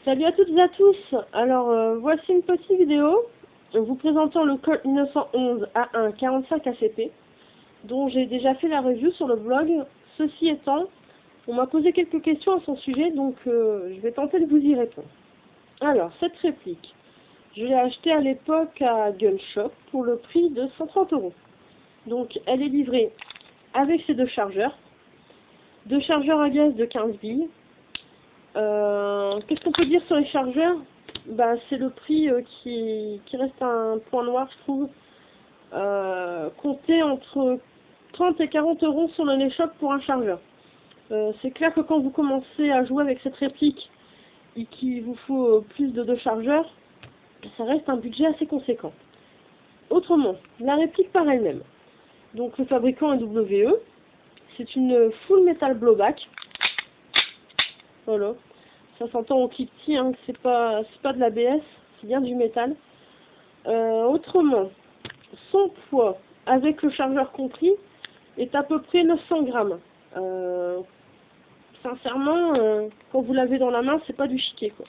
Salut à toutes et à tous. Alors voici une petite vidéo vous présentant le Colt 1911 A1 45 ACP dont j'ai déjà fait la review sur le blog. Ceci étant, on m'a posé quelques questions à son sujet, donc je vais tenter de vous y répondre. Alors, cette réplique, je l'ai achetée à l'époque à Gun Shop pour le prix de 130 €. Donc elle est livrée avec ses deux chargeurs à gaz de 15 billes. Qu'est-ce qu'on peut dire sur les chargeurs? Bah, c'est le prix qui reste un point noir, je trouve. Compter entre 30 et 40 € sur le shop pour un chargeur. C'est clair que quand vous commencez à jouer avec cette réplique et qu'il vous faut plus de deux chargeurs, ça reste un budget assez conséquent. Autrement, la réplique par elle-même. Donc le fabricant est WE. C'est une full metal blowback. Voilà. Ça s'entend au cliquetis, hein, que c'est pas de l'ABS, c'est bien du métal. Autrement, son poids, avec le chargeur compris, est à peu près 900 grammes. Sincèrement, quand vous l'avez dans la main, c'est pas du chiquet, quoi.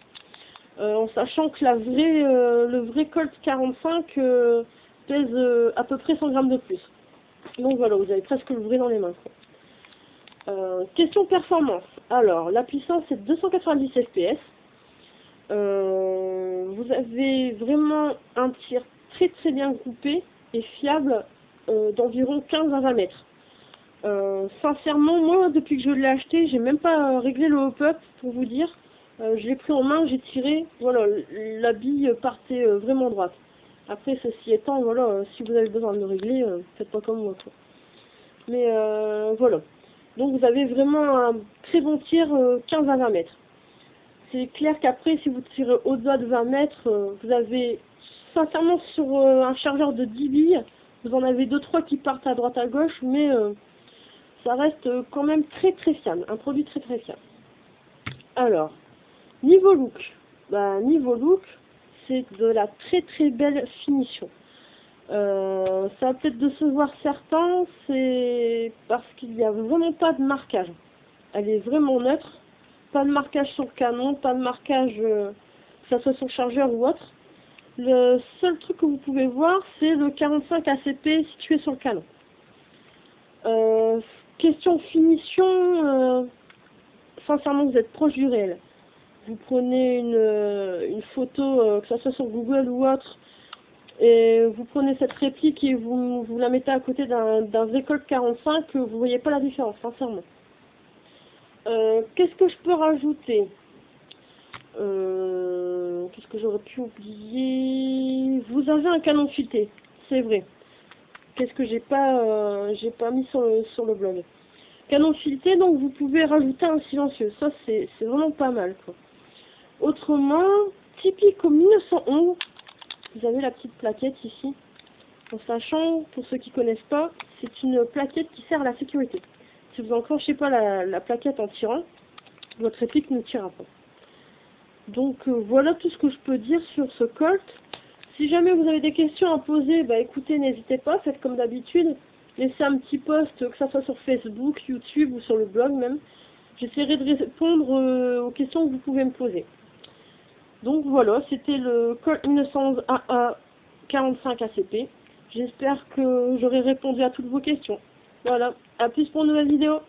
En sachant que le vrai Colt 45 pèse à peu près 100 grammes de plus. Donc voilà, vous avez presque le vrai dans les mains, quoi. Question performance. Alors, la puissance est de 290 FPS. Vous avez vraiment un tir très bien groupé et fiable d'environ 15 à 20 mètres. Sincèrement, moi, depuis que je l'ai acheté, j'ai même pas réglé le hop-up pour vous dire. Je l'ai pris en main, j'ai tiré, voilà, la bille partait vraiment droite. Après, ceci étant, voilà, si vous avez besoin de le régler, faites pas comme moi, quoi. Mais voilà. Donc vous avez vraiment un très bon tir 15 à 20 mètres. C'est clair qu'après, si vous tirez au-delà de 20 mètres, vous avez, sincèrement, sur un chargeur de 10 billes, vous en avez 2-3 qui partent à droite à gauche, mais ça reste quand même très fiable, un produit très fiable. Alors, niveau look, c'est de la très belle finition. Ça va peut-être décevoir certains, c'est parce qu'il n'y a vraiment pas de marquage. Elle est vraiment neutre, pas de marquage sur le canon, pas de marquage que ça soit sur le chargeur ou autre. Le seul truc que vous pouvez voir, c'est le 45 ACP situé sur le canon. Question finition, sincèrement vous êtes proche du réel. Vous prenez une photo, que ce soit sur Google ou autre, et vous prenez cette réplique et vous la mettez à côté d'un Colt 45, vous voyez pas la différence, sincèrement. Qu'est-ce que je peux rajouter? Qu'est-ce que j'aurais pu oublier? Vous avez un canon fileté, c'est vrai. Qu'est-ce que j'ai pas mis sur le blog? Canon fileté, donc vous pouvez rajouter un silencieux. Ça, c'est vraiment pas mal, quoi. Autrement, typique au 1911, vous avez la petite plaquette ici. En sachant, pour ceux qui connaissent pas, c'est une plaquette qui sert à la sécurité. Si vous enclenchez pas la plaquette en tirant, votre réplique ne tirera pas. Donc voilà tout ce que je peux dire sur ce Colt. Si jamais vous avez des questions à poser, bah écoutez, n'hésitez pas, faites comme d'habitude. Laissez un petit post, que ça soit sur Facebook, YouTube ou sur le blog même. J'essaierai de répondre aux questions que vous pouvez me poser. Donc voilà, c'était le Colt 1911 AA 45 ACP. J'espère que j'aurai répondu à toutes vos questions. Voilà, à plus pour une nouvelle vidéo.